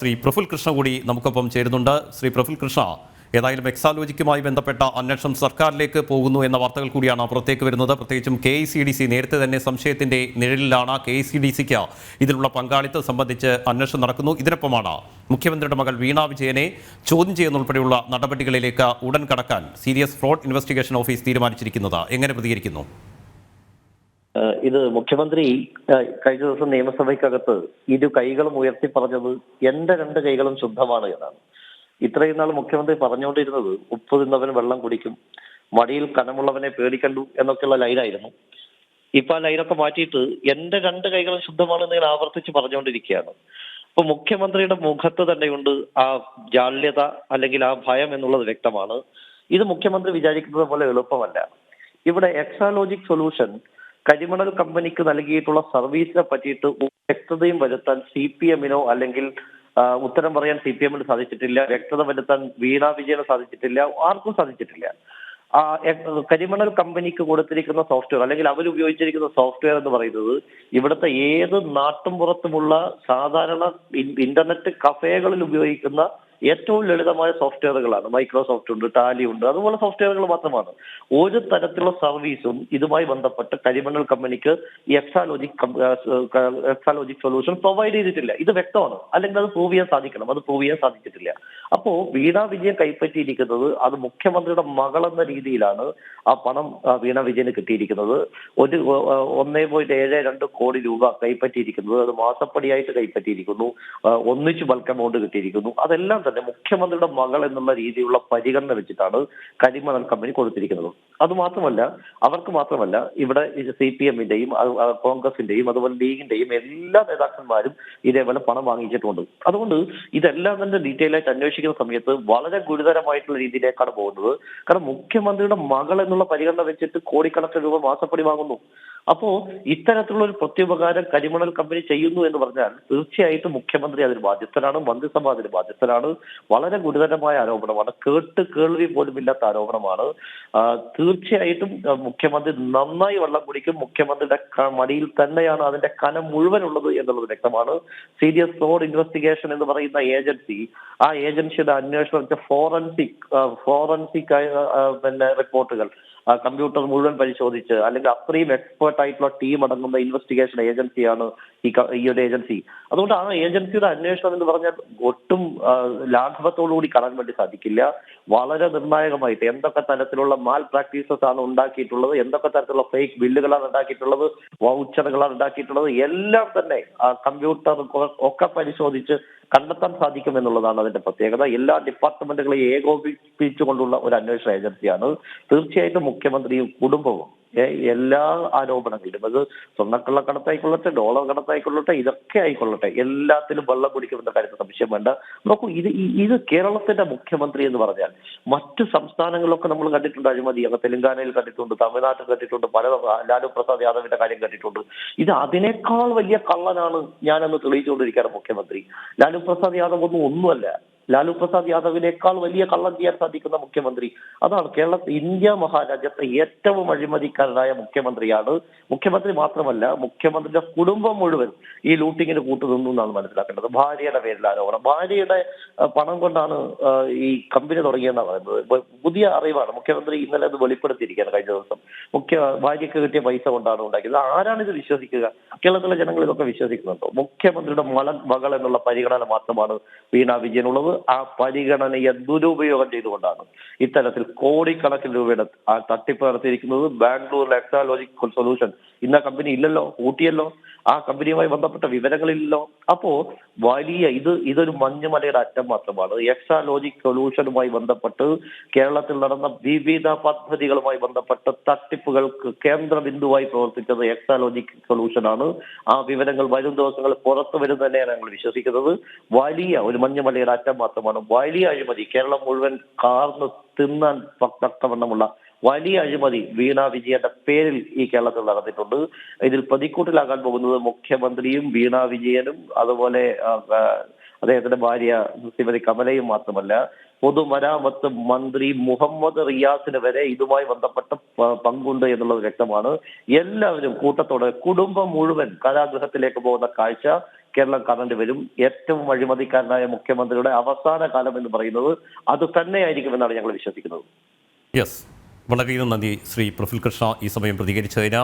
ശ്രീ പ്രഫുൽ കൃഷ്ണ കൂടി നമുക്കൊപ്പം ചേരുന്നുണ്ട്. ശ്രീ പ്രഫുൽ കൃഷ്ണ, ഏതായാലും എക്സാലോജിക്കുമായി ബന്ധപ്പെട്ട അന്വേഷണം സർക്കാരിലേക്ക് പോകുന്നു എന്ന വാർത്തകൾ കൂടിയാണ് പുറത്തേക്ക് വരുന്നത്. പ്രത്യേകിച്ചും KICDC നേരത്തെ തന്നെ സംശയത്തിന്റെ നിഴലിലാണ്. KICDCക്ക് ഇതിലുള്ള പങ്കാളിത്തം സംബന്ധിച്ച് അന്വേഷണം നടക്കുന്നു. ഇതിനൊപ്പമാണ് മുഖ്യമന്ത്രിയുടെ മകൾ വീണ വിജയനെ ചോദ്യം ചെയ്യുന്നതുൾപ്പെടെയുള്ള നടപടികളിലേക്ക് ഉടൻ കടക്കാൻ സീരിയസ് ഫ്രോഡ് ഇൻവെസ്റ്റിഗേഷൻ ഓഫീസ് തീരുമാനിച്ചിരിക്കുന്നത്. എങ്ങനെ പ്രതികരിക്കുന്നു? ഇത് മുഖ്യമന്ത്രി കഴിഞ്ഞ ദിവസം നിയമസഭയ്ക്കകത്ത് ഇരു കൈകളും ഉയർത്തി പറഞ്ഞത് എന്റെ രണ്ട് കൈകളും ശുദ്ധമാണ് എന്നാണ്. ഇത്രയും നാൾ മുഖ്യമന്ത്രി പറഞ്ഞുകൊണ്ടിരുന്നത് ഉപ്പ് തിന്നവൻ വെള്ളം കുടിക്കും, മടിയിൽ കനമുള്ളവനെ പേടിക്കണ്ടു എന്നൊക്കെയുള്ള ലൈനായിരുന്നു. ഇപ്പൊ ആ ലൈനൊക്കെ മാറ്റിയിട്ട് എന്റെ രണ്ട് കൈകളും ശുദ്ധമാണെന്ന് ഞാൻ ആവർത്തിച്ച് പറഞ്ഞുകൊണ്ടിരിക്കുകയാണ്. അപ്പൊ മുഖ്യമന്ത്രിയുടെ മുഖത്ത് തന്നെയുണ്ട് ആ ജാള്യത അല്ലെങ്കിൽ ആ ഭയം എന്നുള്ളത് വ്യക്തമാണ്. ഇത് മുഖ്യമന്ത്രി വിചാരിക്കുന്നത് പോലെ എളുപ്പമല്ല. ഇവിടെ എക്സാലോജിക് സൊല്യൂഷൻ കരിമണൽ കമ്പനിക്ക് നൽകിയിട്ടുള്ള സർവീസിനെ പറ്റിയിട്ട് വ്യക്തതയും വരുത്താൻ CPM-നോ അല്ലെങ്കിൽ ഉത്തരം പറയാൻ CPM-ന് സാധിച്ചിട്ടില്ല, വ്യക്തത വരുത്താൻ വീണ വിജയന് സാധിച്ചിട്ടില്ല, ആർക്കും സാധിച്ചിട്ടില്ല. കരിമണൽ കമ്പനിക്ക് കൊടുത്തിരിക്കുന്ന സോഫ്റ്റ്വെയർ അല്ലെങ്കിൽ അവർ ഉപയോഗിച്ചിരിക്കുന്ന സോഫ്റ്റ്വെയർ എന്ന് പറയുന്നത് ഇവിടുത്തെ ഏത് നാട്ടും പുറത്തുമുള്ള സാധാരണ ഇന്റർനെറ്റ് കഫേകളിൽ ഉപയോഗിക്കുന്ന ഏറ്റവും ലളിതമായ സോഫ്റ്റ്വെയറുകളാണ്. മൈക്രോസോഫ്റ്റ് ഉണ്ട്, ടാലി ഉണ്ട്, അതുപോലെ സോഫ്റ്റ്വെയറുകൾ മാത്രമാണ്. ഒരു തരത്തിലുള്ള സർവീസും ഇതുമായി ബന്ധപ്പെട്ട് കരിമണൽ കമ്പനിക്ക് ഈ എക്സാലോജിക് സൊല്യൂഷൻ പ്രൊവൈഡ് ചെയ്തിട്ടില്ല. ഇത് വ്യക്തമാണ്. അല്ലെങ്കിൽ അത് പ്രൂവ് ചെയ്യാൻ സാധിക്കണം. അത് പ്രൂവ് ചെയ്യാൻ സാധിച്ചിട്ടില്ല. അപ്പോ വീണ വിജയൻ കൈപ്പറ്റിയിരിക്കുന്നത് അത് മുഖ്യമന്ത്രിയുടെ മകൾ എന്ന രീതിയിലാണ് ആ പണം വീണ വിജയന് കിട്ടിയിരിക്കുന്നത്. 1.72 കോടി രൂപ കൈപ്പറ്റിയിരിക്കുന്നത്. അത് മാസപ്പടിയായിട്ട് കൈപ്പറ്റിയിരിക്കുന്നു. ഒന്നിച്ച് ബൾക്ക് എമൗണ്ട് കിട്ടിയിരിക്കുന്നു. അതെല്ലാം തന്നെ മുഖ്യമന്ത്രിയുടെ മകൾ എന്നുള്ള രീതിയിലുള്ള പരിഗണന വെച്ചിട്ടാണ് കരിമണൽ കമ്പനി കൊടുത്തിരിക്കുന്നത്. അവർക്ക് മാത്രമല്ല ഇവിടെ CPM-ന്റെയും കോൺഗ്രസിന്റെയും അതുപോലെ ലീഗിന്റെയും എല്ലാ നേതാക്കന്മാരും ഇതേപോലെ പണം വാങ്ങിച്ചിട്ടുണ്ട്. അതുകൊണ്ട് ഇതെല്ലാം തന്നെ ഡീറ്റെയിൽ ആയിട്ട് അന്വേഷിക്കുന്ന സമയത്ത് വളരെ ഗുരുതരമായിട്ടുള്ള രീതിയിലേക്കാണ് പോകുന്നത്. കാരണം മുഖ്യമന്ത്രിയുടെ മകൾ എന്നുള്ള പരിഗണന വെച്ചിട്ട് കോടിക്കണക്കിന് രൂപ മാസപ്പടി വാങ്ങുന്നു. അപ്പോ ഇത്തരത്തിലുള്ള ഒരു പ്രത്യുപകാരം കരിമണൽ കമ്പനി ചെയ്യുന്നു എന്ന് പറഞ്ഞാൽ തീർച്ചയായിട്ടും മുഖ്യമന്ത്രി അതിന് ബാധ്യസ്ഥനാണ്, മന്ത്രിസഭ അതിന് ബാധ്യസ്ഥനാണ്. വളരെ ഗുരുതരമായ ആരോപണമാണ്. കേൾവി പോലുമില്ലാത്ത ആരോപണമാണ്. തീർച്ചയായിട്ടും മുഖ്യമന്ത്രി നന്നായി വെള്ളം കുടിക്കും. മുഖ്യമന്ത്രിയുടെ മടിയിൽ തന്നെയാണ് അതിന്റെ കനം മുഴുവൻ ഉള്ളത് എന്നുള്ളത് വ്യക്തമാണ്. സീരിയസ് ഫ്രോഡ് ഇൻവെസ്റ്റിഗേഷൻ എന്ന് പറയുന്ന ഏജൻസി, ആ ഏജൻസിയുടെ അന്വേഷണം ഫോറൻസിക് റിപ്പോർട്ടുകൾ കമ്പ്യൂട്ടർ മുഴുവൻ പരിശോധിച്ച് അല്ലെങ്കിൽ അത്രയും എക്സ്പേർട്ട് ആയിട്ടുള്ള ടീം അടങ്ങുന്ന ഇൻവെസ്റ്റിഗേഷൻ ഏജൻസിയാണ് ഈ ഒരു ഏജൻസി. അതുകൊണ്ട് ആ ഏജൻസിയുടെ അന്വേഷണം എന്ന് പറഞ്ഞാൽ ഒട്ടും ലാഘവത്തോടുകൂടി കാണാൻ വേണ്ടി സാധിക്കില്ല. വളരെ നിർണായകമായിട്ട് എന്തൊക്കെ തരത്തിലുള്ള മാൽ പ്രാക്ടീസസ് ആണ് ഉണ്ടാക്കിയിട്ടുള്ളത്, എന്തൊക്കെ തരത്തിലുള്ള ഫേക്ക് ബില്ലുകളാണ് ഉണ്ടാക്കിയിട്ടുള്ളത്, വൗച്ചറുകളാണ് ഉണ്ടാക്കിയിട്ടുള്ളത്, എല്ലാം തന്നെ ആ കമ്പ്യൂട്ടർ ഒക്കെ പരിശോധിച്ച് കണ്ടെത്താൻ സാധിക്കും എന്നുള്ളതാണ് അതിന്റെ പ്രത്യേകത. എല്ലാ ഡിപ്പാർട്ട്മെന്റുകളെയും ഏകോപിപ്പിച്ചുകൊണ്ടുള്ള ഒരു അന്വേഷണ ഏജൻസിയാണ്. തീർച്ചയായിട്ടും മുഖ്യമന്ത്രിയും കുടുംബവും എല്ലാ ആരോപണങ്ങളിലും, അത് സ്വർണ്ണക്കള്ളക്കടത്തായിക്കൊള്ളട്ടെ, ഡോളർ കടത്തായിക്കൊള്ളട്ടെ, ഇതൊക്കെ ആയിക്കൊള്ളട്ടെ, എല്ലാത്തിലും വെള്ളം കുടിക്കുമെന്ന കാര്യത്തിൽ സംശയം വേണ്ട. നോക്കൂ, ഇത് കേരളത്തിന്റെ മുഖ്യമന്ത്രി എന്ന് പറഞ്ഞാൽ മറ്റു സംസ്ഥാനങ്ങളിലൊക്കെ നമ്മൾ കണ്ടിട്ടുണ്ട് അഴിമതി. അങ്ങ് തെലങ്കാനയിൽ കണ്ടിട്ടുണ്ട്, തമിഴ്നാട്ടിൽ കണ്ടിട്ടുണ്ട്, ലാലു പ്രസാദ് യാദവിന്റെ കാര്യം കണ്ടിട്ടുണ്ട്. ഇത് അതിനേക്കാൾ വലിയ കള്ളനാണ് ഞാനെന്ന് തെളിയിച്ചുകൊണ്ടിരിക്കുകയാണ് മുഖ്യമന്ത്രി. ലാലു പ്രസാദ് യാദവ് ഒന്നുമല്ല. ലാലു പ്രസാദ് യാദവിനേക്കാൾ വലിയ കള്ളം ചെയ്യാൻ സാധിക്കുന്ന മുഖ്യമന്ത്രി. അതാണ് ഇന്ത്യ മഹാരാജ്യത്തെ ഏറ്റവും അഴിമതിക്കാരനായ മുഖ്യമന്ത്രിയാണ്. മുഖ്യമന്ത്രി മാത്രമല്ല, മുഖ്യമന്ത്രിയുടെ കുടുംബം മുഴുവൻ ഈ ലൂട്ടിങ്ങിന് കൂട്ടുനിന്നു എന്നാണ് മനസ്സിലാക്കേണ്ടത്. ഭാര്യയുടെ പേരിൽ ആരോപണം. ഭാര്യയുടെ പണം കൊണ്ടാണ് ഈ കമ്പനി തുടങ്ങിയെന്നാണ് പറയുന്നത്. പുതിയ അറിവാണ്. മുഖ്യമന്ത്രി ഇന്നലെ അത് വെളിപ്പെടുത്തിയിരിക്കുകയാണ് കഴിഞ്ഞ ദിവസം. ഭാര്യയ്ക്ക് കിട്ടിയ പൈസ കൊണ്ടാണ് ഉണ്ടാക്കിയത്. ആരാണ് ഇത് വിശ്വസിക്കുക? കേരളത്തിലെ ജനങ്ങൾ ഇതൊക്കെ വിശ്വസിക്കുന്നുണ്ടോ? മുഖ്യമന്ത്രിയുടെ മകൾ എന്നുള്ള പരിഗണന മാത്രമാണ് വീണ വിജയനുള്ളത്. ആ പരിഗണനയെ ദുരുപയോഗം ചെയ്തുകൊണ്ടാണ് ഇത്തരത്തിൽ കോടിക്കണക്കിന് രൂപയുടെ ആ തട്ടിപ്പ് നടത്തിയിരിക്കുന്നത്. ബാംഗ്ലൂരിലെ എക്സാലോജിക് സൊല്യൂഷൻ ഇന്ന കമ്പനി ഇല്ലല്ലോ, ഊട്ടിയല്ലോ, ആ കമ്പനിയുമായി ബന്ധപ്പെട്ട വിവരങ്ങളില്ലല്ലോ. അപ്പോ ഇതൊരു മഞ്ഞുമലയുടെ അറ്റം മാത്രമാണ്. എക്സാലോജിക് സൊല്യൂഷനുമായി ബന്ധപ്പെട്ട് കേരളത്തിൽ നടന്ന വിവിധ പദ്ധതികളുമായി ബന്ധപ്പെട്ട് തട്ടിപ്പുകൾക്ക് കേന്ദ്ര ബിന്ദുവായി പ്രവർത്തിച്ചത് എക്സാലോജിക് സൊല്യൂഷനാണ്. ആ വിവരങ്ങൾ വരും ദിവസങ്ങൾ പുറത്തു വരും തന്നെയാണ് ഞങ്ങൾ വിശ്വസിക്കുന്നത്. വലിയ ഒരു മഞ്ഞുമലയുടെ അറ്റം മാത്രമാണ്. വലിയ അഴിമതി, കേരളം മുഴുവൻ കാർന്ന് തിന്നാൻ തക്കവണ്ണമുള്ള വലിയ അഴിമതി വീണ വിജയന്റെ പേരിൽ ഈ കേരളത്തിൽ നടന്നിട്ടുണ്ട്. ഇതിൽ പ്രതിക്കൂട്ടിലാകാൻ പോകുന്നത് മുഖ്യമന്ത്രിയും വീണ വിജയനും അതുപോലെ അദ്ദേഹത്തിന്റെ ഭാര്യ ശ്രീമതി കമലയും മാത്രമല്ല, പൊതുമരാമത്ത് മന്ത്രി മുഹമ്മദ് റിയാസിന് വരെ ഇതുമായി ബന്ധപ്പെട്ട പങ്കുണ്ട് എന്നുള്ളത് വ്യക്തമാണ്. എല്ലാവരും കൂട്ടത്തോടെ കുടുംബം മുഴുവൻ കാരാഗൃഹത്തിലേക്ക് പോകുന്ന കാഴ്ച കേരളം കാണേണ്ടി വരും. ഏറ്റവും അഴിമതിക്കാരനായ മുഖ്യമന്ത്രിയുടെ അവസാന കാലം എന്ന് പറയുന്നത് അത് തന്നെയായിരിക്കുമെന്നാണ് ഞങ്ങൾ വിശ്വസിക്കുന്നത്. യെസ്, വളരെയധികം നന്ദി ശ്രീ പ്രഫുൽ കൃഷ്ണ ഈ സമയം പ്രതികരിച്ചതിന്.